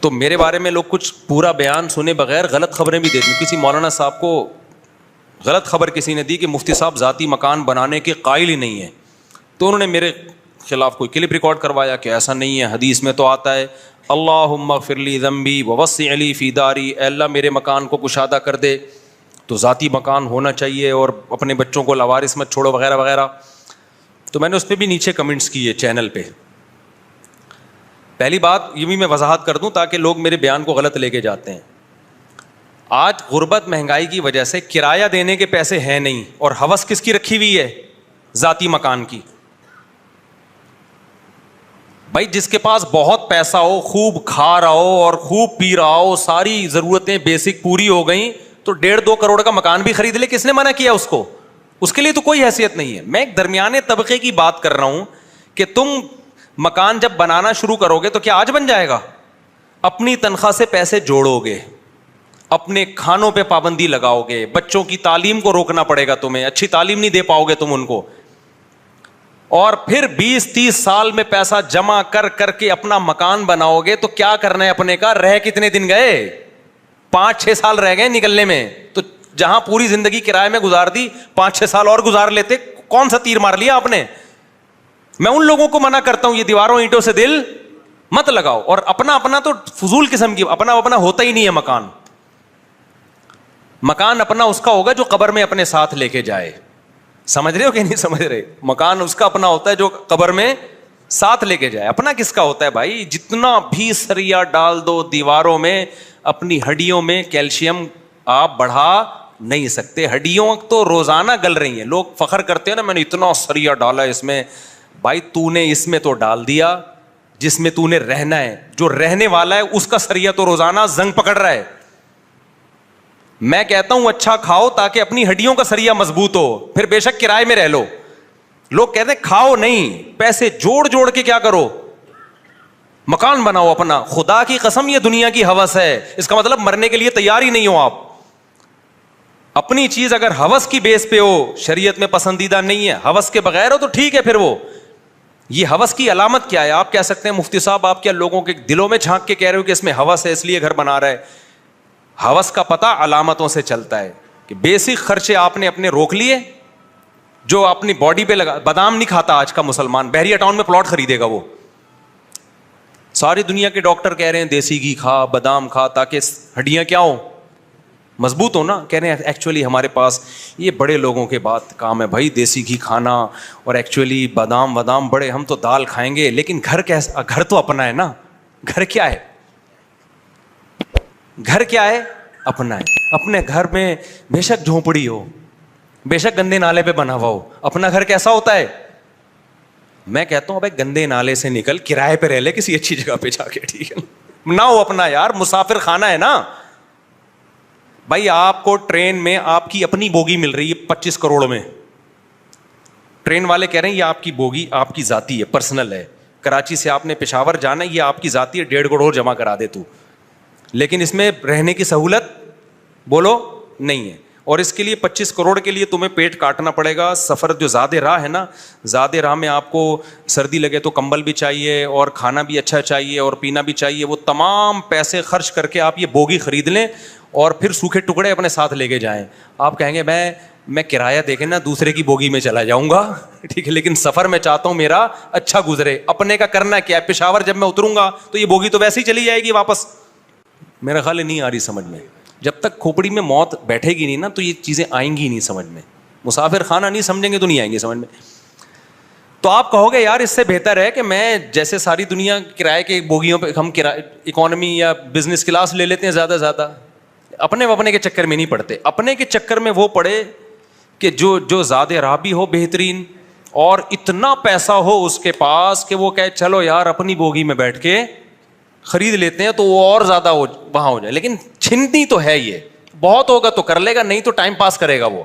تو میرے بارے میں لوگ کچھ پورا بیان سنے بغیر غلط خبریں بھی دیتے ہیں. کسی مولانا صاحب کو غلط خبر کسی نے دی کہ مفتی صاحب ذاتی مکان بنانے کے قائل ہی نہیں ہیں, تو انہوں نے میرے خلاف کوئی کلپ ریکارڈ کروایا کہ ایسا نہیں ہے, حدیث میں تو آتا ہے اللہم اغفر لی ذنبی ووسع لی فی داری, اے اللہ میرے مکان کو کشادہ کر دے, تو ذاتی مکان ہونا چاہیے اور اپنے بچوں کو لاوارث مت چھوڑو وغیرہ وغیرہ. تو میں نے اس پہ بھی نیچے کمنٹس کیے چینل پہ. پہلی بات یہ بھی میں وضاحت کر دوں تاکہ لوگ میرے بیان کو غلط لے کے جاتے ہیں. آج غربت مہنگائی کی وجہ سے کرایہ دینے کے پیسے ہیں نہیں, اور ہوس کس کی رکھی ہوئی ہے؟ ذاتی مکان کی. بھائی جس کے پاس بہت پیسہ ہو, خوب کھا رہا ہو اور خوب پی رہا ہو, ساری ضرورتیں بیسک پوری ہو گئیں, تو 1.5-2 کروڑ کا مکان بھی خرید لے. کس نے منع کیا اس کو؟ اس کے لیے تو کوئی حیثیت نہیں ہے. میں ایک درمیانے طبقے کی بات کر رہا ہوں کہ تم مکان جب بنانا شروع کرو گے تو کیا آج بن جائے گا؟ اپنی تنخواہ سے پیسے جوڑو گے, اپنے کھانوں پہ پابندی لگاؤ گے, بچوں کی تعلیم کو روکنا پڑے گا تمہیں, اچھی تعلیم نہیں دے پاؤ گے تم ان کو, اور پھر 20-30 سال میں پیسہ جمع کر کر کے اپنا مکان بناؤ گے. تو کیا کرنا ہے اپنے کا؟ رہ کتنے دن گئے؟ 5-6 سال رہ گئے نکلنے میں. تو جہاں پوری زندگی کرائے میں گزار دی, 5-6 سال اور گزار لیتے. کون سا تیر مار لیا آپ نے؟ میں ان لوگوں کو منع کرتا ہوں یہ دیواروں اینٹوں سے دل مت لگاؤ. اور اپنا تو فضول قسم کی اپنا ہوتا ہی نہیں ہے مکان. مکان اپنا اس کا ہوگا جو قبر میں اپنے ساتھ لے کے جائے. سمجھ رہے ہو کہ نہیں سمجھ رہے؟ مکان اس کا اپنا ہوتا ہے جو قبر میں ساتھ لے کے جائے. اپنا کس کا ہوتا ہے بھائی؟ جتنا بھی سریا ڈال دو دیواروں میں, اپنی ہڈیوں میں کیلشیم آپ بڑھا نہیں سکتے. ہڈیوں تو روزانہ گل رہی ہیں. لوگ فخر کرتے ہیں نا میں نے اتنا سریا ڈالا اس میں. بھائی تو نے اس میں تو ڈال دیا جس میں تو نے رہنا ہے. جو رہنے والا ہے اس کا سریا تو روزانہ زنگ پکڑ رہا ہے. میں کہتا ہوں اچھا کھاؤ تاکہ اپنی ہڈیوں کا سریا مضبوط ہو, پھر بے شک کرائے میں رہ لو. لوگ کہتے ہیں کھاؤ نہیں, پیسے جوڑ جوڑ کے کیا کرو؟ مکان بناؤ اپنا. خدا کی قسم یہ دنیا کی ہوس ہے, اس کا مطلب مرنے کے لیے تیار ہی نہیں ہو آپ. اپنی چیز اگر ہوس کی بیس پہ ہو, شریعت میں پسندیدہ نہیں ہے, ہوس کے بغیر ہو تو ٹھیک ہے. پھر وہ یہ ہوس کی علامت کیا ہے؟ آپ کہہ سکتے ہیں مفتی صاحب آپ کیا لوگوں کے دلوں میں جھانک کے کہہ رہے ہو کہ اس میں ہوس ہے اس لیے گھر بنا رہا ہے. ہوس کا پتہ علامتوں سے چلتا ہے کہ بیسک خرچے آپ نے اپنے روک لیے جو اپنی باڈی پہ لگا. بادام نہیں کھاتا آج کا مسلمان, بحریہ ٹاؤن میں پلاٹ خریدے گا وہ. ساری دنیا کے ڈاکٹر کہہ رہے ہیں دیسی گھی کھا, بادام کھا تاکہ ہڈیاں کیا ہوں, مضبوط ہو نا. کہہ رہے ہیں ایکچولی ہمارے پاس یہ بڑے لوگوں کے بات کام ہے بھائی دیسی گھی کھانا, اور ایکچولی بادام بڑے, ہم تو دال کھائیں گے. لیکن گھر کیسا؟ گھر تو اپنا ہے نا. گھر کیا ہے؟ گھر کیا ہے؟ اپنا ہے. اپنے گھر میں بے شک جھونپڑی ہو, بے شک گندے نالے پہ بنا ہوا ہو, اپنا گھر کیسا ہوتا ہے؟ میں کہتا ہوں بھائی گندے نالے سے نکل کرائے پہ رہ لے کسی اچھی جگہ پہ جا کے, ٹھیک ہے نہ ہو اپنا یار. مسافر خانہ ہے نا بھائی. آپ کو ٹرین میں آپ کی اپنی بوگی مل رہی ہے 25 کروڑ میں. ٹرین والے کہہ رہے ہیں یہ آپ کی بوگی آپ کی ذاتی ہے, پرسنل ہے. کراچی سے آپ نے پشاور جانا ہے, یہ آپ کی ذاتی ہے, 1.5 کروڑ جمع کرا دے تو. لیکن اس میں رہنے کی سہولت بولو نہیں ہے. اور اس کے لیے 25 کروڑ کے لیے تمہیں پیٹ کاٹنا پڑے گا. سفر جو زیادہ راہ ہے نا, زیادہ راہ میں آپ کو سردی لگے تو کمبل بھی چاہیے, اور کھانا بھی اچھا چاہیے, اور پینا بھی چاہیے. وہ تمام پیسے خرچ کر کے آپ یہ بوگی خرید لیں اور پھر سوکھے ٹکڑے اپنے ساتھ لے کے جائیں. آپ کہیں گے میں کرایہ دے کے نا دوسرے کی بوگی میں چلا جاؤں گا, ٹھیک ہے, لیکن سفر میں چاہتا ہوں میرا اچھا گزرے. اپنے کا کرنا کیا ہے؟ پشاور جب میں اتروں گا تو یہ بوگی تو ویسے ہی چلی جائے گی واپس. میرا خیال نہیں آ رہی سمجھ میں. جب تک کھوپڑی میں موت بیٹھے گی نہیں نا تو یہ چیزیں آئیں گی نہیں سمجھ میں. مسافر خانہ نہیں سمجھیں گے تو نہیں آئیں گے سمجھ میں. تو آپ کہو گے یار اس سے بہتر ہے کہ میں جیسے ساری دنیا کرائے کے بوگیوں پہ ہم اکانومی یا بزنس کلاس لے لیتے ہیں زیادہ. اپنے کے چکر میں نہیں پڑتے. اپنے کے چکر میں وہ پڑے کہ جو زیادہ راہ بھی ہو بہترین, اور اتنا پیسہ ہو اس کے پاس کہ وہ کہے چلو یار اپنی بوگی میں بیٹھ کے خرید لیتے ہیں تو وہ اور زیادہ وہاں ہو جائے. لیکن چھنتی تو ہے, یہ بہت ہوگا تو کر لے گا, نہیں تو ٹائم پاس کرے گا وہ.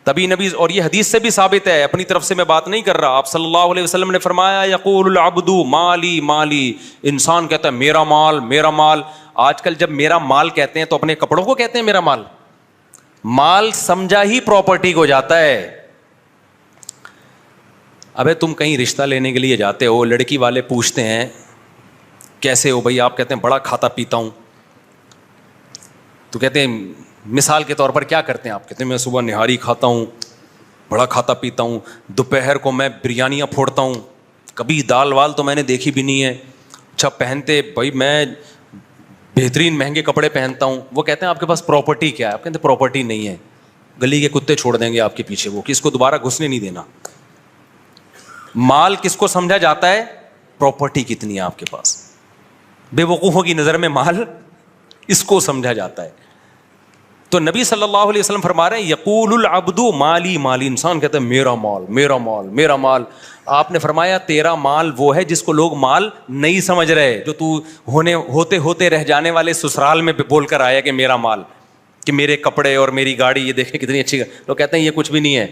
تبھی نبی, اور یہ حدیث سے بھی ثابت ہے, اپنی طرف سے میں بات نہیں کر رہا, آپ صلی اللہ علیہ وسلم نے فرمایا یقول العبد مالی مالی, انسان کہتا ہے میرا مال میرا مال. آج کل جب میرا مال کہتے ہیں تو اپنے کپڑوں کو کہتے ہیں میرا مال. مال سمجھا ہی پراپرٹی کو جاتا ہے. ابے تم کہیں رشتہ لینے کے لیے جاتے ہو, لڑکی والے پوچھتے ہیں کیسے ہو بھائی؟ آپ کہتے ہیں بڑا کھاتا پیتا ہوں. تو کہتے ہیں مثال کے طور پر کیا کرتے ہیں آپ؟ کہتے ہیں میں صبح نہاری کھاتا ہوں, بڑا کھاتا پیتا ہوں, دوپہر کو میں بریانیاں پھوڑتا ہوں, کبھی دال وال تو میں نے دیکھی بھی نہیں ہے. اچھا پہنتے بھائی میں بہترین مہنگے کپڑے پہنتا ہوں. وہ کہتے ہیں آپ کے پاس پراپرٹی کیا ہے؟ آپ کہتے ہیں پراپرٹی نہیں ہے, گلی کے کتے چھوڑ دیں گے آپ کے پیچھے, وہ کس کو دوبارہ گھسنے نہیں دینا. مال کس کو سمجھا جاتا ہے؟ پراپرٹی کتنی ہے آپ کے پاس. بے وقوفوں کی نظر میں مال اس کو سمجھا جاتا ہے. تو نبی صلی اللہ علیہ وسلم فرما رہے ہیں یقول العبد مالی مالی, انسان کہتا ہے میرا مال میرا مال میرا مال. آپ نے فرمایا تیرا مال وہ ہے جس کو لوگ مال نہیں سمجھ رہے, جو تو ہوتے ہوتے رہ جانے والے سسرال میں بول کر آیا کہ میرا مال, کہ میرے کپڑے اور میری گاڑی یہ دیکھیں کتنی اچھی. لوگ کہتے ہیں یہ کچھ بھی نہیں ہے,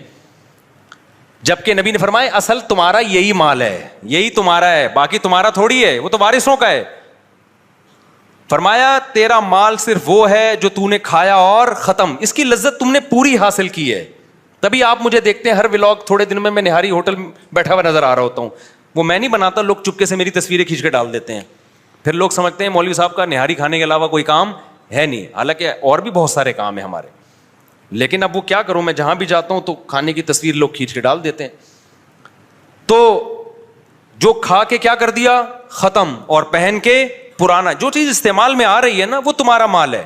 جبکہ نبی نے فرمایا اصل تمہارا یہی مال ہے, یہی تمہارا ہے, باقی تمہارا تھوڑی ہے, وہ تو وارثوں کا ہے. فرمایا تیرا مال صرف وہ ہے جو تو نے کھایا اور ختم, اس کی لذت تم نے پوری حاصل کی ہے. تبھی آپ مجھے دیکھتے ہیں ہر ولاگ تھوڑے دن میں نہاری ہوٹل میں بیٹھا ہوا نظر آ رہا ہوتا ہوں. وہ میں نہیں بناتا, لوگ چپکے سے میری تصویریں کھینچ کے ڈال دیتے ہیں. پھر لوگ سمجھتے ہیں مولوی صاحب کا نہاری کھانے کے علاوہ کوئی کام ہے نہیں, حالانکہ اور بھی بہت سارے کام ہیں ہمارے. لیکن اب وہ کیا کروں, میں جہاں بھی جاتا ہوں تو کھانے کی تصویر لوگ کھینچ کے ڈال دیتے ہیں. تو جو کھا کے کیا کر دیا ختم, اور پہن کے پرانا. جو چیز استعمال میں آ رہی ہے نا وہ تمہارا مال ہے.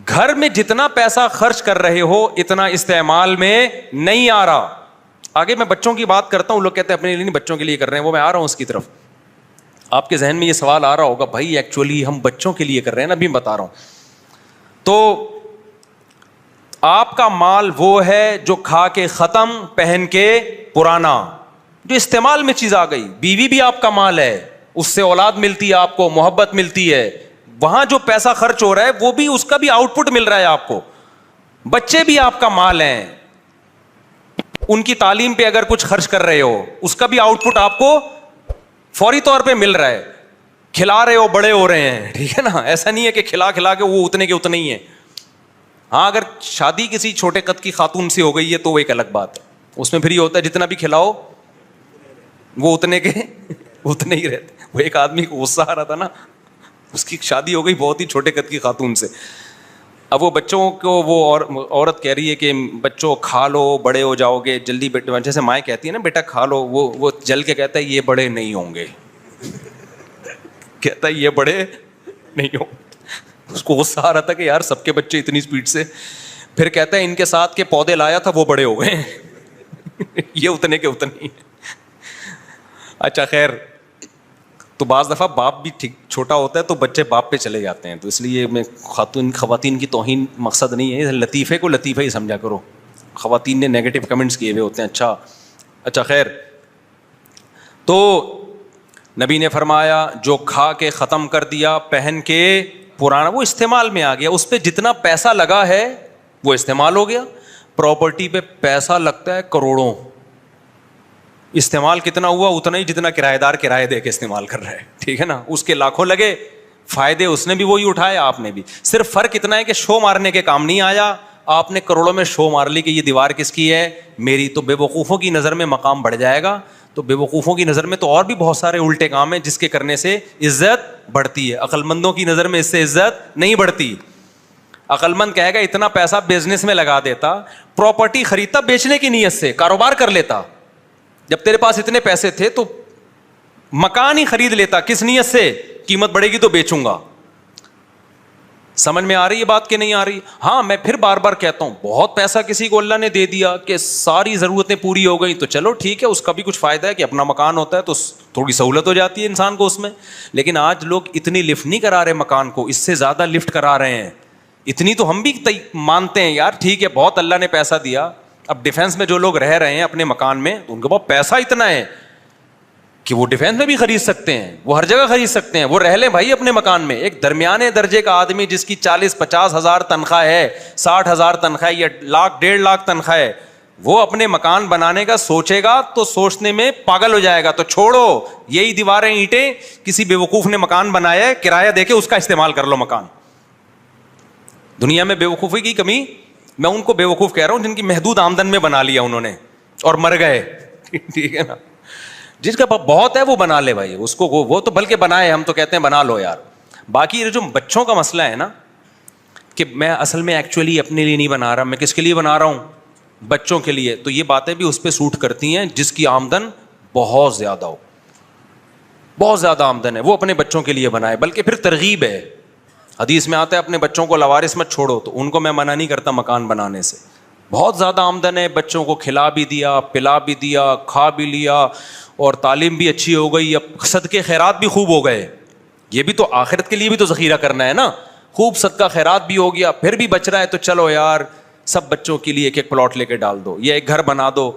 گھر میں جتنا پیسہ خرچ کر رہے ہو اتنا استعمال میں نہیں آ رہا. آگے میں بچوں کی بات کرتا ہوں, لوگ کہتے ہیں اپنے لیے نہیں بچوں کے لیے کر رہے ہیں, وہ میں آ رہا ہوں اس کی طرف. آپ کے ذہن میں یہ سوال آ رہا ہوگا بھائی ایکچولی ہم بچوں کے لیے کر رہے ہیں نا, ابھی بتا رہا ہوں. تو آپ کا مال وہ ہے جو کھا کے ختم, پہن کے پرانا, جو استعمال میں چیز آ گئی. بیوی بھی آپ کا مال ہے, اس سے اولاد ملتی ہے آپ کو, محبت ملتی ہے. وہاں جو پیسہ خرچ ہو رہا ہے وہ بھی اس کا بھی آؤٹ پٹ مل رہا ہے آپ کو. بچے بھی آپ کا مال ہیں, ان کی تعلیم پہ اگر کچھ خرچ کر رہے ہو اس کا بھی آؤٹ پٹ آپ کو فوری طور پہ مل رہا ہے. کھلا رہے ہو بڑے ہو رہے ہیں, ٹھیک ہے نا. ایسا نہیں ہے کہ کھلا کھلا کے وہ اتنے کے اتنے ہی ہیں. ہاں اگر شادی کسی چھوٹے قد کی خاتون سے ہو گئی ہے تو وہ ایک الگ بات ہے, اس میں پھر یہ ہوتا ہے جتنا بھی کھلاؤ وہ اتنے کے اتنے ہی رہتے. وہ ایک آدمی کو غصہ آ رہا تھا نا, اس کی شادی ہو گئی بہت ہی چھوٹے قد کی خاتون سے. اب وہ بچوں کو وہ عورت کہہ رہی ہے کہ بچوں کھا لو بڑے ہو جاؤ گے جلدی, جیسے مائیں کہتی ہے نا بیٹا کھا لو, وہ جل کے کہتا ہے یہ بڑے نہیں ہوں گے. کہتا ہے یہ بڑے نہیں ہوں. اس کو غصہ آ رہا تھا کہ یار سب کے بچے اتنی اسپیڈ سے. پھر کہتا ہے ان کے ساتھ کے پودے لایا تھا وہ بڑے ہو گئے, یہ اتنے کے اتنے ہی. اچھا خیر, تو بعض دفعہ باپ بھی ٹھیک چھوٹا ہوتا ہے تو بچے باپ پہ چلے جاتے ہیں. تو اس لیے میں خواتین کی توہین مقصد نہیں ہے, لطیفے کو لطیفہ ہی سمجھا کرو. خواتین نے نیگیٹو کمنٹس کیے ہوئے ہوتے ہیں. اچھا خیر, تو نبی نے فرمایا جو کھا کے ختم کر دیا, پہن کے پرانا, وہ استعمال میں آ گیا. اس پہ جتنا پیسہ لگا ہے وہ استعمال ہو گیا. پراپرٹی پہ پیسہ لگتا ہے کروڑوں, استعمال کتنا ہوا اتنا ہی جتنا کرایہ دار کرایہ دے کے استعمال کر رہا ہے, ٹھیک ہے نا. اس کے لاکھوں لگے, فائدے اس نے بھی وہی اٹھائے, آپ نے بھی. صرف فرق اتنا ہے کہ شو مارنے کے کام نہیں آیا, آپ نے کروڑوں میں شو مار لی کہ یہ دیوار کس کی ہے, میری. تو بے وقوفوں کی نظر میں مقام بڑھ جائے گا. تو بے وقوفوں کی نظر میں تو اور بھی بہت سارے الٹے کام ہیں جس کے کرنے سے عزت بڑھتی ہے. عقل مندوں کی نظر میں اس سے عزت نہیں بڑھتی. عقل مند کہے گا اتنا پیسہ بزنس میں لگا دیتا, پراپرٹی خریدتا بیچنے کی نیت سے, کاروبار کر لیتا. جب تیرے پاس اتنے پیسے تھے تو مکان ہی خرید لیتا. کس نیت سے؟ قیمت بڑھے گی تو بیچوں گا. سمجھ میں آ رہی ہے بات کہ نہیں آ رہی؟ ہاں میں پھر بار بار کہتا ہوں, بہت پیسہ کسی کو اللہ نے دے دیا کہ ساری ضرورتیں پوری ہو گئی تو چلو ٹھیک ہے, اس کا بھی کچھ فائدہ ہے کہ اپنا مکان ہوتا ہے تو تھوڑی سہولت ہو جاتی ہے انسان کو اس میں. لیکن آج لوگ اتنی لفٹ نہیں کرا رہے مکان کو, اس سے زیادہ لفٹ کرا رہے ہیں. اتنی تو ہم بھی مانتے ہیں یار, ٹھیک ہے بہت اللہ نے پیسہ دیا. اب ڈیفینس میں جو لوگ رہ رہے ہیں اپنے مکان میں, ان کے پاس پیسہ اتنا ہے کہ وہ ڈیفینس میں بھی خرید سکتے ہیں, وہ ہر جگہ خرید سکتے ہیں, وہ رہ لیں بھائی اپنے مکان میں. ایک درمیانے درجے کا آدمی جس کی 40-50 ہزار تنخواہ ہے, 60 ہزار تنخواہ یا 1.5 لاکھ تنخواہ ہے, وہ اپنے مکان بنانے کا سوچے گا تو سوچنے میں پاگل ہو جائے گا. تو چھوڑو یہی دیواریں اینٹیں کسی بیوقوف نے مکان بنایا ہے, کرایہ دے کے اس کا استعمال کر لو مکان. دنیا میں بیوقوفی کی کمی, میں ان کو بیوقوف کہہ رہا ہوں جن کی محدود آمدن میں بنا لیا انہوں نے اور مر گئے, ٹھیک ہے نا. جس کا بہت ہے وہ بنا لے بھائی, اس کو وہ تو بلکہ بنائے, ہم تو کہتے ہیں بنا لو یار. باقی یہ جو بچوں کا مسئلہ ہے نا کہ میں اصل میں ایکچولی اپنے لیے نہیں بنا رہا, میں کس کے لیے بنا رہا ہوں, بچوں کے لیے, تو یہ باتیں بھی اس پہ سوٹ کرتی ہیں جس کی آمدن بہت زیادہ ہو, بہت زیادہ آمدن ہے, وہ اپنے بچوں کے لیے بنائے. بلکہ پھر ترغیب ہے, حدیث میں آتا ہے اپنے بچوں کو لوارث مت چھوڑو, تو ان کو میں منع نہیں کرتا مکان بنانے سے. بہت زیادہ آمدن ہے, بچوں کو کھلا بھی دیا, پلا بھی دیا, کھا بھی لیا, اور تعلیم بھی اچھی ہو گئی, اب صدقے خیرات بھی خوب ہو گئے. یہ بھی تو آخرت کے لیے بھی تو ذخیرہ کرنا ہے نا, خوب صدقہ خیرات بھی ہو گیا, پھر بھی بچ رہا ہے تو چلو یار سب بچوں کے لیے ایک ایک پلاٹ لے کے ڈال دو, یا ایک گھر بنا دو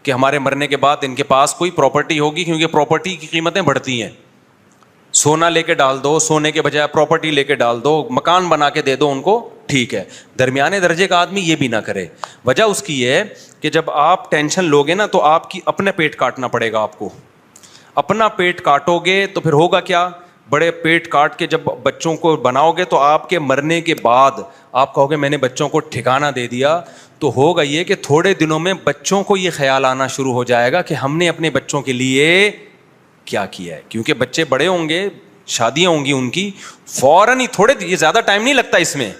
کہ ہمارے مرنے کے بعد ان کے پاس کوئی پراپرٹی ہوگی, کیونکہ پراپرٹی کی قیمتیں بڑھتی ہیں. سونا لے کے ڈال دو, سونے کے بجائے پراپرٹی لے کے ڈال دو, مکان بنا کے دے دو ان کو, ٹھیک ہے. درمیانے درجے کا آدمی یہ بھی نہ کرے. وجہ اس کی یہ ہے کہ جب آپ ٹینشن لوگے نا تو آپ کی اپنے پیٹ کاٹنا پڑے گا, آپ کو اپنا پیٹ کاٹو گے تو پھر ہوگا کیا, بڑے پیٹ کاٹ کے جب بچوں کو بناؤ گے تو آپ کے مرنے کے بعد آپ کہو گے میں نے بچوں کو ٹھکانہ دے دیا, تو ہوگا یہ کہ تھوڑے دنوں میں بچوں کو یہ خیال آنا شروع ہو جائے گا کہ ہم نے اپنے بچوں کے لیے کیا کیا ہے. کیونکہ بچے بڑے ہوں گے, شادیاں ہوں گی ان کی, فوراً ہی تھوڑے, یہ زیادہ ٹائم نہیں لگتا اس میں,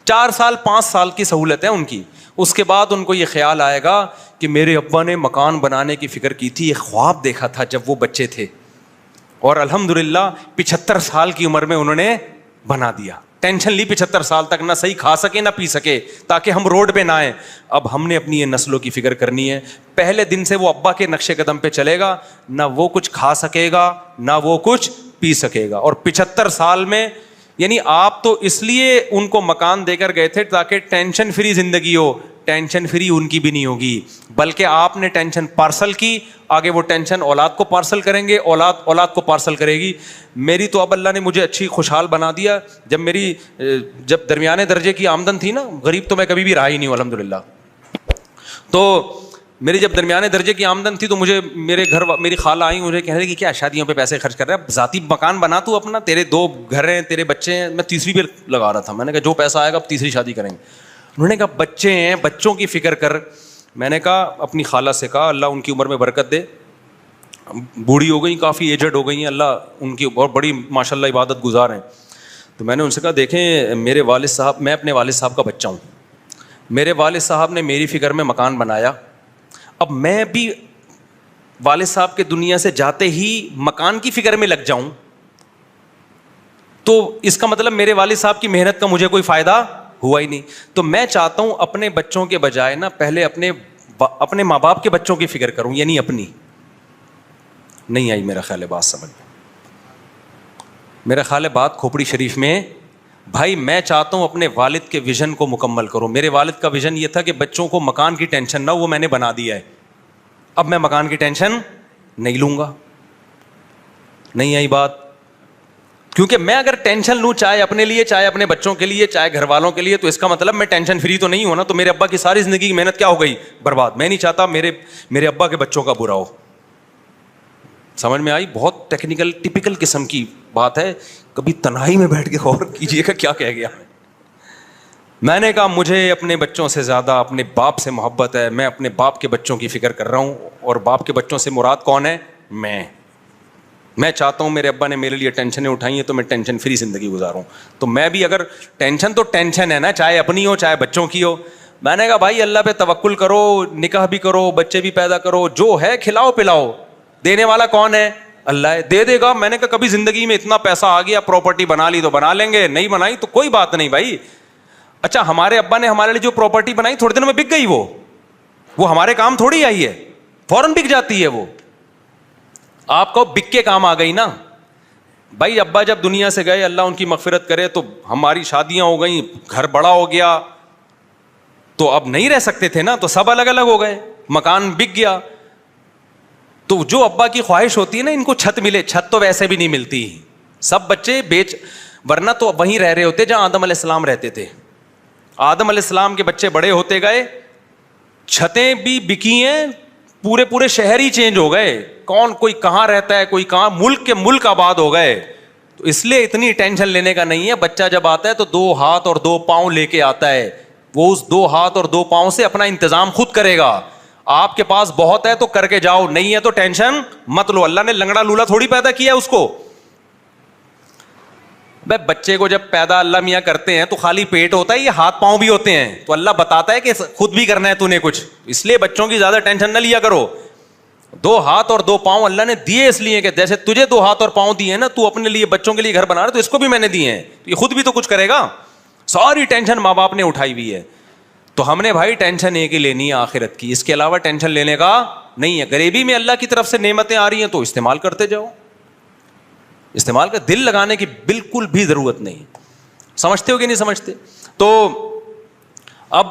4 سال 5 سال کی سہولت ہے ان کی. اس کے بعد ان کو یہ خیال آئے گا کہ میرے ابا نے مکان بنانے کی فکر کی تھی, ایک خواب دیکھا تھا جب وہ بچے تھے, اور الحمدللہ 75 سال کی عمر میں انہوں نے بنا دیا. ٹینشن لی 75 سال تک, نہ صحیح کھا سکے نہ پی سکے, تاکہ ہم روڈ پہ نہ آئیں. اب ہم نے اپنی یہ نسلوں کی فکر کرنی ہے. پہلے دن سے وہ ابا کے نقش قدم پہ چلے گا, نہ وہ کچھ کھا سکے گا نہ وہ کچھ پی سکے گا. اور 75 سال میں, یعنی آپ تو اس لیے ان کو مکان دے کر گئے تھے تاکہ ٹینشن فری زندگی ہو, ٹینشن فری ان کی بھی نہیں ہوگی, بلکہ آپ نے ٹینشن پارسل کی, آگے وہ ٹینشن اولاد کو پارسل کریں گے, اولاد کو پارسل کرے گی. میری تو اب اللہ نے مجھے اچھی خوشحال بنا دیا. جب درمیانے درجے کی آمدن تھی نا, غریب تو میں کبھی بھی رہا ہی نہیں ہوں الحمدللہ, تو میری جب درمیانے درجے کی آمدن تھی تو مجھے میری خالہ آئی, مجھے کہنے لگی کیا شادیوں پہ پیسے خرچ کر رہا ہے, ذاتی مکان بنا تو اپنا, تیرے 2 گھر ہیں, تیرے بچے ہیں. میں تیسری پہ لگا رہا تھا, میں نے کہا جو پیسہ آئے گا اب تیسری شادی کریں گے. انہوں نے کہا بچے ہیں, بچوں کی فکر کر. میں نے کہا اپنی خالہ سے کہا اللہ ان کی عمر میں برکت دے, بوڑھی ہو گئی, کافی ایجڈ ہو گئی ہیں, اللہ ان کی اور بڑی ماشاء اللہ عبادت گزار ہیں. تو میں نے ان سے کہا دیکھیں میرے والد صاحب, میں اپنے والد صاحب کا بچہ ہوں, میرے والد صاحب نے میری فکر میں مکان بنایا, اب میں بھی والد صاحب کے دنیا سے جاتے ہی مکان کی فکر میں لگ جاؤں تو اس کا مطلب میرے والد صاحب کی محنت کا مجھے کوئی فائدہ ہوا ہی نہیں. تو میں چاہتا ہوں اپنے بچوں کے بجائے نا پہلے اپنے ماں باپ کے بچوں کی فکر کروں, یعنی اپنی. نہیں آئی میرا خیال ہے بات سمجھ میں, میرا خیال ہے بات کھوپڑی شریف میں. بھائی میں چاہتا ہوں اپنے والد کے ویژن کو مکمل کروں. میرے والد کا ویژن یہ تھا کہ بچوں کو مکان کی ٹینشن نہ ہو, وہ میں نے بنا دیا ہے, اب میں مکان کی ٹینشن نہیں لوں گا. نہیں آئی بات, کیونکہ میں اگر ٹینشن لوں چاہے اپنے لیے, چاہے اپنے بچوں کے لیے, چاہے گھر والوں کے لیے, تو اس کا مطلب میں ٹینشن فری تو نہیں ہوں نا. تو میرے ابا کی ساری زندگی کی محنت کیا ہو گئی, برباد. میں نہیں چاہتا میرے ابا کے بچوں کا برا ہو. سمجھ میں آئی؟ بہت ٹیکنیکل ٹپیکل قسم کی بات ہے, کبھی تنہائی میں بیٹھ کے غور کیجیے گا کیا کہہ گیا. میں نے کہا مجھے اپنے بچوں سے زیادہ اپنے باپ سے محبت ہے, میں اپنے باپ کے بچوں کی فکر کر رہا ہوں. اور باپ کے بچوں سے مراد کون ہے؟ میں چاہتا ہوں میرے ابا نے میرے لیے ٹینشنیں اٹھائی ہیں تو میں ٹینشن فری زندگی گزاروں. تو میں بھی اگر ٹینشن تو ٹینشن ہے نا, چاہے اپنی ہو چاہے بچوں کی ہو. میں نے کہا بھائی اللہ پہ توکل کرو, نکاح بھی کرو, بچے بھی پیدا کرو, جو ہے کھلاؤ پلاؤ, دینے والا کون ہے؟ اللہ ہے, دے دے گا. میں نے کہا کبھی زندگی میں اتنا پیسہ آ گیا, پراپرٹی بنا لی تو بنا لیں گے, نہیں بنائی تو کوئی بات نہیں بھائی. اچھا ہمارے ابا نے ہمارے لیے جو پراپرٹی بنائی تھوڑے دنوں میں بک گئی, وہ ہمارے کام تھوڑی آئی ہے, فوراً بک جاتی ہے. وہ آپ کو بک کے کام آ گئی نا بھائی. ابا جب دنیا سے گئے, اللہ ان کی مغفرت کرے, تو ہماری شادیاں ہو گئیں, گھر بڑا ہو گیا, تو اب نہیں رہ سکتے تھے نا, تو سب الگ الگ ہو گئے, مکان بک گیا. تو جو ابا کی خواہش ہوتی ہے نا ان کو چھت ملے, چھت تو ویسے بھی نہیں ملتی, سب بچے ورنہ تو وہیں رہ رہے ہوتے جہاں آدم علیہ السلام رہتے تھے. آدم علیہ السلام کے بچے بڑے ہوتے گئے, چھتیں بھی بکی ہیں, پورے شہر ہی چینج ہو گئے, کون کوئی کہاں رہتا ہے, کوئی کہاں, ملک کے ملک آباد ہو گئے. تو اس لیے اتنی ٹینشن لینے کا نہیں ہے. بچہ جب آتا ہے تو 2 ہاتھ اور 2 پاؤں لے کے آتا ہے, وہ اس 2 ہاتھ اور 2 پاؤں سے اپنا انتظام خود کرے گا. آپ کے پاس بہت ہے تو کر کے جاؤ, نہیں ہے تو ٹینشن مت لو. اللہ نے لنگڑا لولا تھوڑی پیدا کیا ہے اس کو. بھائی بچے کو جب پیدا اللہ میاں کرتے ہیں تو خالی پیٹ ہوتا ہے, یہ ہاتھ پاؤں بھی ہوتے ہیں, تو اللہ بتاتا ہے کہ خود بھی کرنا ہے تو نے کچھ, اس لیے بچوں کی زیادہ ٹینشن نہ لیا کرو. 2 ہاتھ اور 2 پاؤں اللہ نے دیے اس لیے کہ جیسے تجھے 2 ہاتھ اور پاؤں دیے نا, تو اپنے لیے بچوں کے لیے گھر بنا رہے تو اس کو بھی میں نے دیے ہیں, یہ خود بھی تو کچھ کرے گا. ساری ٹینشن ماں باپ نے اٹھائی ہوئی ہے. تو ہم نے بھائی ٹینشن ایک ہی لینی ہے آخرت کی, اس کے علاوہ ٹینشن لینے کا نہیں ہے. غریبی میں اللہ کی طرف سے نعمتیں آ رہی ہیں تو استعمال کرتے جاؤ, استعمال کا دل لگانے کی بالکل بھی ضرورت نہیں. سمجھتے ہو کہ نہیں سمجھتے؟ تو اب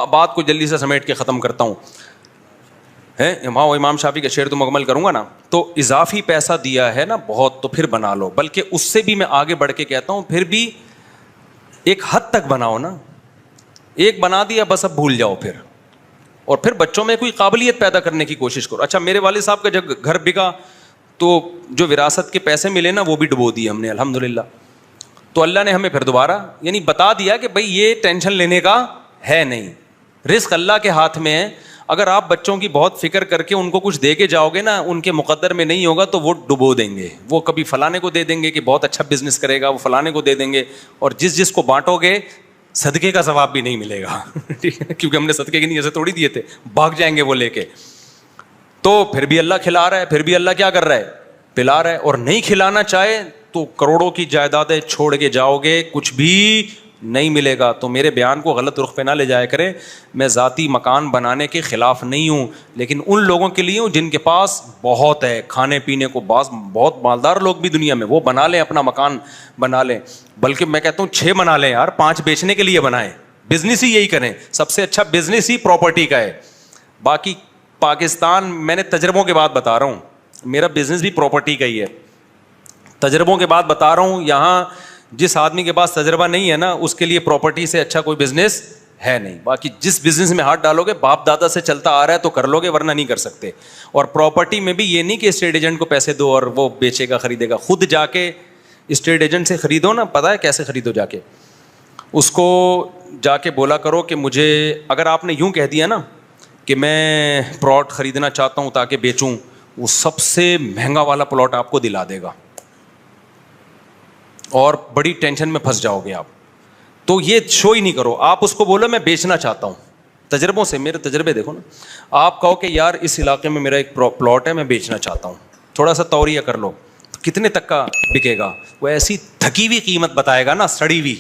بات کو جلدی سے سمیٹ کے ختم کرتا ہوں. امام شافعی کا شعر تو مکمل کروں گا نا. تو اضافی پیسہ دیا ہے نا بہت تو پھر بنا لو, بلکہ اس سے بھی میں آگے بڑھ کے کہتا ہوں پھر بھی ایک حد تک بناؤ نا. ایک بنا دیا بس اب بھول جاؤ پھر, اور پھر بچوں میں کوئی قابلیت پیدا کرنے کی کوشش کرو. اچھا میرے والد صاحب کا جب گھر بکا تو جو وراثت کے پیسے ملے نا وہ بھی ڈبو دیے ہم نے الحمدللہ. تو اللہ نے ہمیں پھر دوبارہ یعنی بتا دیا کہ بھائی یہ ٹینشن لینے کا ہے نہیں, رزق اللہ کے ہاتھ میں ہے. اگر آپ بچوں کی بہت فکر کر کے ان کو کچھ دے کے جاؤ گے نا, ان کے مقدر میں نہیں ہوگا تو وہ ڈبو دیں گے. وہ کبھی فلانے کو دے دیں گے کہ بہت اچھا بزنس کرے گا, وہ فلانے کو دے دیں گے, اور جس کو بانٹو گے صدقے کا ثواب بھی نہیں ملے گا. ٹھیک ہے, کیونکہ ہم نے صدقے کی نیت سے تھوڑی دیے تھے, بھاگ جائیں گے وہ لے کے. تو پھر بھی اللہ کھلا رہا ہے, پھر بھی اللہ کیا کر رہا ہے, پلا رہا ہے. اور نہیں کھلانا چاہے تو کروڑوں کی جائیدادیں چھوڑ کے جاؤ گے, کچھ بھی نہیں ملے گا. تو میرے بیان کو غلط رخ پہ نہ لے جایا کرے. میں ذاتی مکان بنانے کے خلاف نہیں ہوں, لیکن ان لوگوں کے لیے ہوں جن کے پاس بہت ہے کھانے پینے کو. بہت مالدار لوگ بھی دنیا میں, وہ بنا لیں اپنا مکان بنا لیں. بلکہ میں کہتا ہوں 6 بنا لیں یار, 5 بیچنے کے لیے بنائیں. بزنس ہی یہی کریں, سب سے اچھا بزنس ہی پراپرٹی کا ہے. باقی پاکستان, میں نے تجربوں کے بعد بتا رہا ہوں, میرا بزنس بھی پراپرٹی کا ہی ہے. تجربوں کے بعد بتا رہا ہوں, یہاں جس آدمی کے پاس تجربہ نہیں ہے نا اس کے لیے پراپرٹی سے اچھا کوئی بزنس ہے نہیں. باقی جس بزنس میں ہاتھ ڈالو گے باپ دادا سے چلتا آ رہا ہے تو کر لو گے, ورنہ نہیں کر سکتے. اور پراپرٹی میں بھی یہ نہیں کہ اسٹیٹ ایجنٹ کو پیسے دو اور وہ بیچے گا خریدے گا. خود جا کے اسٹیٹ ایجنٹ سے خریدو نا, پتہ ہے کیسے خریدو, جا کے اس کو جا کے بولا کرو کہ مجھے, اگر آپ نے یوں کہہ دیا نا کہ میں پلاٹ خریدنا چاہتا ہوں تاکہ بیچوں, وہ سب سے مہنگا والا پلاٹ آپ کو دلا دے گا اور بڑی ٹینشن میں پھنس جاؤ گے آپ. تو یہ شو ہی نہیں کرو, آپ اس کو بولو میں بیچنا چاہتا ہوں. تجربوں سے, میرے تجربے دیکھو نا, آپ کہو کہ یار اس علاقے میں میرا ایک پلاٹ ہے میں بیچنا چاہتا ہوں, تھوڑا سا توریہ کر لو, کتنے تک کا بکے گا. وہ ایسی تھکی ہوئی قیمت بتائے گا نا, سڑی ہوئی,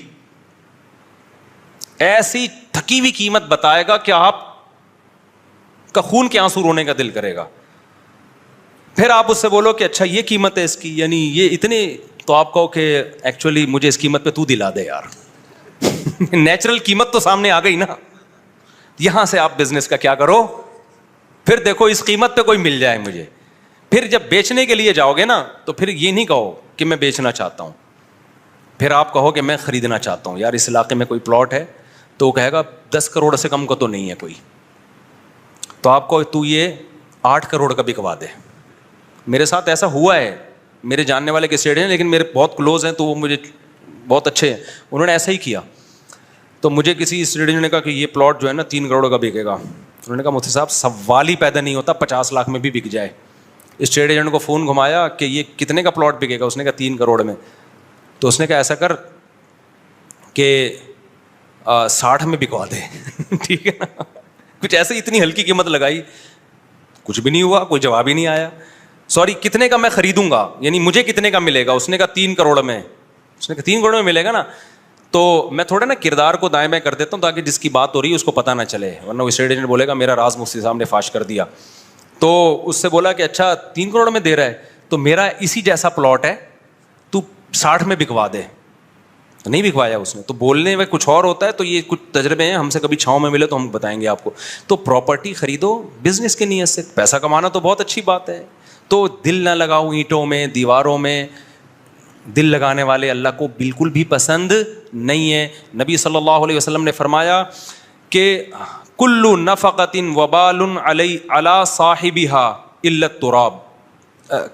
ایسی تھکی ہوئی قیمت بتائے گا کہ آپ کا خون کے آنسو رونے کا دل کرے گا. پھر آپ اس سے بولو کہ اچھا یہ قیمت ہے اس کی, یعنی یہ اتنے, تو آپ کہو کہ ایکچولی مجھے اس قیمت پہ تو دلا دے یار. نیچرل قیمت تو سامنے آ گئی نا. یہاں سے آپ بزنس کا کیا کرو, پھر دیکھو اس قیمت پہ کوئی مل جائے مجھے. پھر جب بیچنے کے لیے جاؤ گے نا تو پھر یہ نہیں کہو کہ میں بیچنا چاہتا ہوں, پھر آپ کہو کہ میں خریدنا چاہتا ہوں. یار اس علاقے میں کوئی پلاٹ ہے, تو وہ کہے گا 10 کروڑ سے کم کا تو نہیں ہے کوئی. تو آپ کو تو یہ 8 کروڑ کا بکوا دے. میرے ساتھ ایسا ہوا ہے, میرے جاننے والے کے سیٹ ہیں لیکن میرے بہت کلوز ہیں تو وہ مجھے بہت اچھے ہیں, انہوں نے ایسا ہی کیا. تو مجھے کسی اسٹوڈنٹ نے کہا کہ یہ پلاٹ جو ہے نا 3 کروڑ کا بکے گا. انہوں نے کہا مفتی صاحب سوال ہی پیدا نہیں ہوتا, 50 لاکھ میں بھی بک جائے. اسٹیٹ ایجنٹ کو فون گھمایا کہ یہ کتنے کا پلاٹ بکے گا, اس نے کہا 3 کروڑ میں. تو اس نے کہا ایسا کر کہ 60 میں بکوا دے. ٹھیک ہے نا, کچھ ایسے اتنی ہلکی قیمت لگائی, کچھ بھی نہیں ہوا, کوئی جواب ہی نہیں آیا. سوری کتنے کا میں خریدوں گا, یعنی مجھے کتنے کا ملے گا. اس نے کہا 3 کروڑ میں. اس نے کہا 3 کروڑ میں ملے گا نا. تو میں تھوڑا نا کردار کو دائیں بائیں کر دیتا ہوں تاکہ جس کی بات ہو رہی ہے اس کو پتہ نہ چلے, ورنہ وہ اسٹیٹ ایجنٹ بولے گا میرا راز مفتی صاحب نے فاش کر دیا. تو اس سے بولا کہ اچھا 3 کروڑ میں دے رہا ہے, تو میرا اسی جیسا پلاٹ ہے, تو 60 میں بکوا دے. نہیں بکوایا اس نے. تو بولنے میں کچھ اور ہوتا ہے, تو یہ کچھ تجربے ہیں, ہم سے کبھی چھاؤں میں ملے تو ہم بتائیں گے آپ کو. تو پراپرٹی خریدو بزنس کی نیت سے, پیسہ کمانا تو بہت اچھی بات ہے. تو دل نہ لگاؤ اینٹوں میں, دیواروں میں. دل لگانے والے اللہ کو بالکل بھی پسند نہیں ہے. نبی صلی اللہ علیہ وسلم نے فرمایا کہ کل نفقۃ وبال علی صاحبها الا التراب,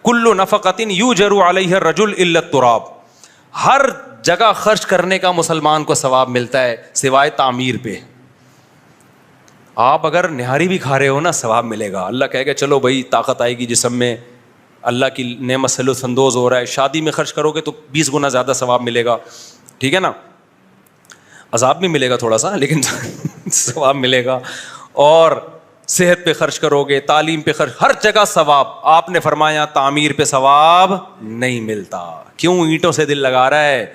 کل نفقۃ یؤجر علیہ الرجل الا التراب. ہر جگہ خرچ کرنے کا مسلمان کو ثواب ملتا ہے سوائے تعمیر پہ. آپ اگر نہاری بھی کھا رہے ہو نا ثواب ملے گا. اللہ کہے گا چلو بھائی طاقت آئے گی جسم میں, اللہ کی نعمت سے لطف اندوز ہو رہا ہے. شادی میں خرچ کرو گے تو 20 گنا زیادہ ثواب ملے گا, ٹھیک ہے نا. عذاب بھی ملے گا تھوڑا سا لیکن ثواب ملے گا. اور صحت پہ خرچ کرو گے, تعلیم پہ خرچ, ہر جگہ ثواب. آپ نے فرمایا تعمیر پہ ثواب نہیں ملتا. کیوں؟ اینٹوں سے دل لگا رہا ہے.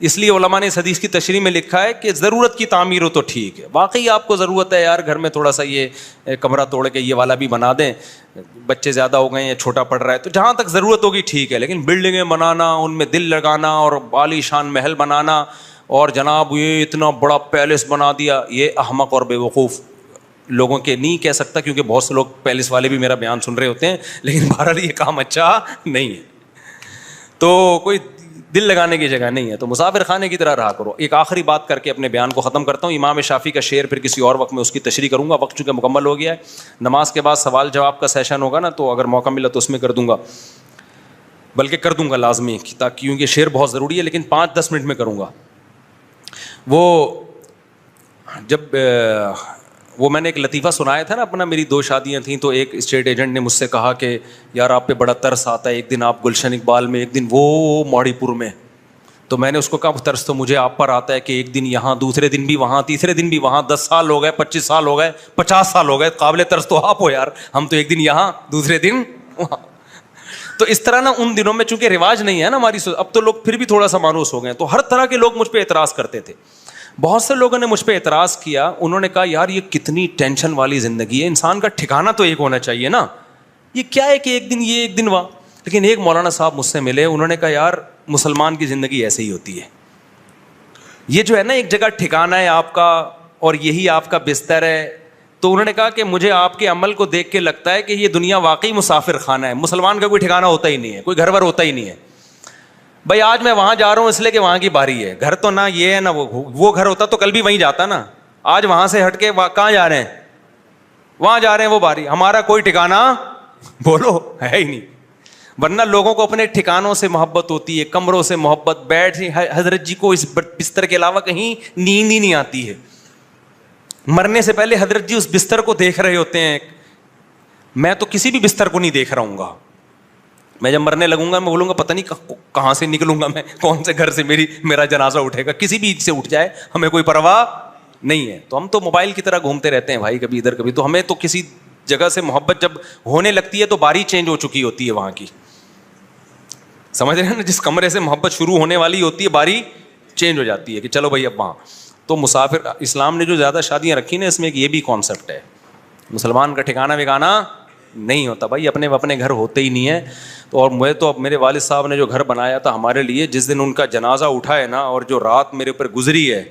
اس لیے علماء نے اس حدیث کی تشریح میں لکھا ہے کہ ضرورت کی تعمیر ہو تو ٹھیک ہے. واقعی آپ کو ضرورت ہے یار گھر میں تھوڑا سا یہ کمرہ توڑ کے یہ والا بھی بنا دیں, بچے زیادہ ہو گئے ہیں, چھوٹا پڑ رہا ہے, تو جہاں تک ضرورت ہوگی ٹھیک ہے. لیکن بلڈنگیں بنانا, ان میں دل لگانا اور عالی شان محل بنانا, اور جناب یہ اتنا بڑا پیلس بنا دیا, یہ احمق اور بے وقوف لوگوں کے نہیں کہہ سکتا, کیونکہ بہت سے لوگ پیلس والے بھی میرا بیان سن رہے ہوتے ہیں, لیکن بہرحال یہ کام اچھا نہیں ہے. تو کوئی دل لگانے کی جگہ نہیں ہے, تو مسافر خانے کی طرح رہا کرو. ایک آخری بات کر کے اپنے بیان کو ختم کرتا ہوں. امام شافعی کا شعر پھر کسی اور وقت میں اس کی تشریح کروں گا, وقت چونکہ مکمل ہو گیا ہے. نماز کے بعد سوال جواب کا سیشن ہوگا نا, تو اگر موقع ملا تو اس میں کر دوں گا, بلکہ کر دوں گا لازمی, تاکہ کیونکہ شعر بہت ضروری ہے, لیکن 5-10 منٹ میں کروں گا. وہ میں نے ایک لطیفہ سنایا تھا نا اپنا, میری 2 شادیاں تھیں, تو ایک اسٹیٹ ایجنٹ نے مجھ سے کہا کہ یار آپ پہ بڑا ترس آتا ہے, ایک دن آپ گلشن اقبال میں, ایک دن وہ ماڑی پور میں. تو میں نے اس کو کہا ترس تو مجھے آپ پر آتا ہے کہ ایک دن یہاں, دوسرے دن بھی وہاں, تیسرے دن بھی وہاں. 10 سال ہو گئے, 25 سال ہو گئے, 50 سال ہو گئے, قابل ترس تو آپ ہو یار. ہم تو ایک دن یہاں, دوسرے دن وہاں. تو اس طرح نا ان دنوں میں چونکہ رواج نہیں ہے نا ہماری, اب تو لوگ پھر بھی تھوڑا سا مانوس ہو گئے, تو ہر طرح کے لوگ مجھ پہ اعتراض کرتے تھے. بہت سے لوگوں نے مجھ پہ اعتراض کیا, انہوں نے کہا یار یہ کتنی ٹینشن والی زندگی ہے, انسان کا ٹھکانہ تو ایک ہونا چاہیے نا, یہ کیا ہے کہ ایک دن یہ ایک دن وہاں. لیکن ایک مولانا صاحب مجھ سے ملے, انہوں نے کہا یار مسلمان کی زندگی ایسے ہی ہوتی ہے, یہ جو ہے نا ایک جگہ ٹھکانہ ہے آپ کا اور یہی آپ کا بستر ہے. تو انہوں نے کہا کہ مجھے آپ کے عمل کو دیکھ کے لگتا ہے کہ یہ دنیا واقعی مسافر خانہ ہے, مسلمان کا کوئی ٹھکانہ ہوتا ہی نہیں ہے, کوئی گھر ور ہوتا ہی نہیں ہے. بھائی آج میں وہاں جا رہا ہوں اس لیے کہ وہاں کی باری ہے, گھر تو نہ یہ ہے نہ وہ گھر ہوتا تو کل بھی وہیں جاتا نا. آج وہاں سے ہٹ کے کہاں جا رہے ہیں, وہاں جا رہے ہیں, وہ باری. ہمارا کوئی ٹھکانہ بولو ہے ہی نہیں. ورنہ لوگوں کو اپنے ٹھکانوں سے محبت ہوتی ہے, کمروں سے محبت. بیٹھ حضرت جی کو اس بستر کے علاوہ کہیں نیند ہی نہیں آتی ہے. مرنے سے پہلے حضرت جی اس بستر کو دیکھ رہے ہوتے ہیں. میں تو کسی بھی بستر کو نہیں دیکھ رہا ہوں گا. میں جب مرنے لگوں گا میں بولوں گا پتہ نہیں کہاں سے نکلوں گا, میں کون سے گھر سے میرا جنازہ اٹھے گا, کسی بھی سے اٹھ جائے, ہمیں کوئی پرواہ نہیں ہے. تو ہم تو موبائل کی طرح گھومتے رہتے ہیں بھائی, کبھی ادھر کبھی. تو ہمیں تو کسی جگہ سے محبت جب ہونے لگتی ہے تو باری چینج ہو چکی ہوتی ہے وہاں کی, سمجھ رہے ہیں نا. جس کمرے سے محبت شروع ہونے والی ہوتی ہے باری چینج ہو جاتی ہے کہ چلو بھائی اب وہاں. تو مسافر, اسلام نے جو زیادہ شادیاں رکھی نا اس میں ایک یہ بھی کانسیپٹ ہے, مسلمان کا ٹھکانہ وکانہ نہیں ہوتا بھائی, اپنے گھر ہوتے ہی نہیں ہے. تو اور مجھے تو اب میرے والد صاحب نے جو گھر بنایا تھا ہمارے لیے, جس دن ان کا جنازہ اٹھا ہے نا اور جو رات میرے اوپر گزری ہے,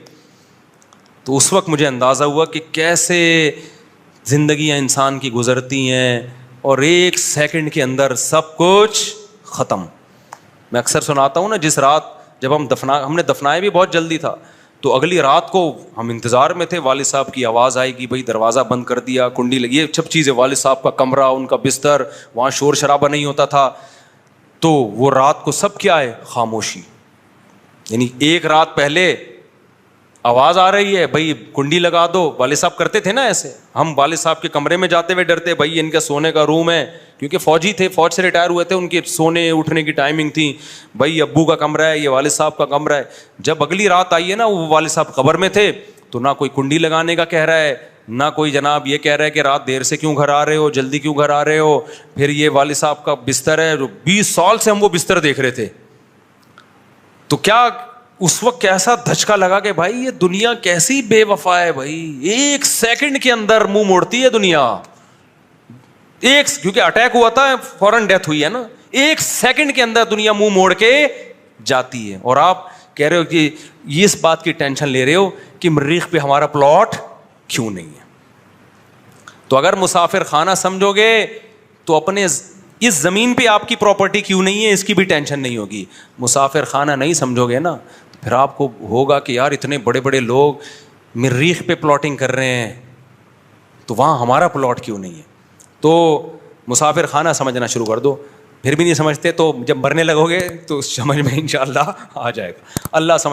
تو اس وقت مجھے اندازہ ہوا کہ کیسے زندگیاں انسان کی گزرتی ہیں اور ایک سیکنڈ کے اندر سب کچھ ختم. میں اکثر سناتا ہوں نا, جس رات جب ہم نے دفنایا بھی بہت جلدی تھا, تو اگلی رات کو ہم انتظار میں تھے, والد صاحب کی آواز آئے گی, بھائی دروازہ بند کر دیا, کنڈی لگی, یہ سب چیزیں, والد صاحب کا کمرہ, ان کا بستر, وہاں شور شرابہ نہیں ہوتا تھا. تو وہ رات کو سب کیا ہے, خاموشی. یعنی ایک رات پہلے آواز آ رہی ہے, بھائی کنڈی لگا دو. والد صاحب کرتے تھے نا ایسے, ہم والد صاحب کے کمرے میں جاتے ہوئے ڈرتے, بھائی ان کا سونے کا روم ہے, کیونکہ فوجی تھے, فوج سے ریٹائر ہوئے تھے, ان کے سونے اٹھنے کی ٹائمنگ تھی, بھائی ابو کا کمرہ ہے, یہ والد صاحب کا کمرہ ہے. جب اگلی رات آئی ہے نا, وہ والد صاحب قبر میں تھے, تو نہ کوئی کنڈی لگانے کا کہہ رہا ہے, نہ کوئی جناب یہ کہہ رہا ہے کہ رات دیر سے کیوں گھر آ رہے ہو, جلدی کیوں گھر آ رہے ہو. پھر یہ والد صاحب کا بستر ہے, جو 20 سال سے ہم وہ بستر دیکھ رہے تھے. تو کیا اس وقت کیسا دھچکا لگا کہ بھائی یہ دنیا کیسی بے وفا ہے بھائی, ایک سیکنڈ کے اندر منہ موڑتی ہے دنیا. کیونکہ اٹیک ہوا تھا, فوراً ڈیتھ ہوئی ہے نا, ایک سیکنڈ کے اندر دنیا منہ موڑ کے جاتی ہے. اور آپ کہہ رہے ہو کہ یہ اس بات کی ٹینشن لے رہے ہو کہ مریخ پہ ہمارا پلاٹ کیوں نہیں ہے. تو اگر مسافر خانہ سمجھو گے تو اپنے اس زمین پہ آپ کی پراپرٹی کیوں نہیں ہے اس کی بھی ٹینشن نہیں ہوگی. مسافر خانہ نہیں سمجھو گے نا, پھر آپ کو ہوگا کہ یار اتنے بڑے بڑے لوگ مریخ پہ پلاٹنگ کر رہے ہیں, تو وہاں ہمارا پلاٹ کیوں نہیں ہے. تو مسافر خانہ سمجھنا شروع کر دو. پھر بھی نہیں سمجھتے تو جب مرنے لگو گے تو سمجھ میں انشاءاللہ آ جائے گا. اللہ سمجھ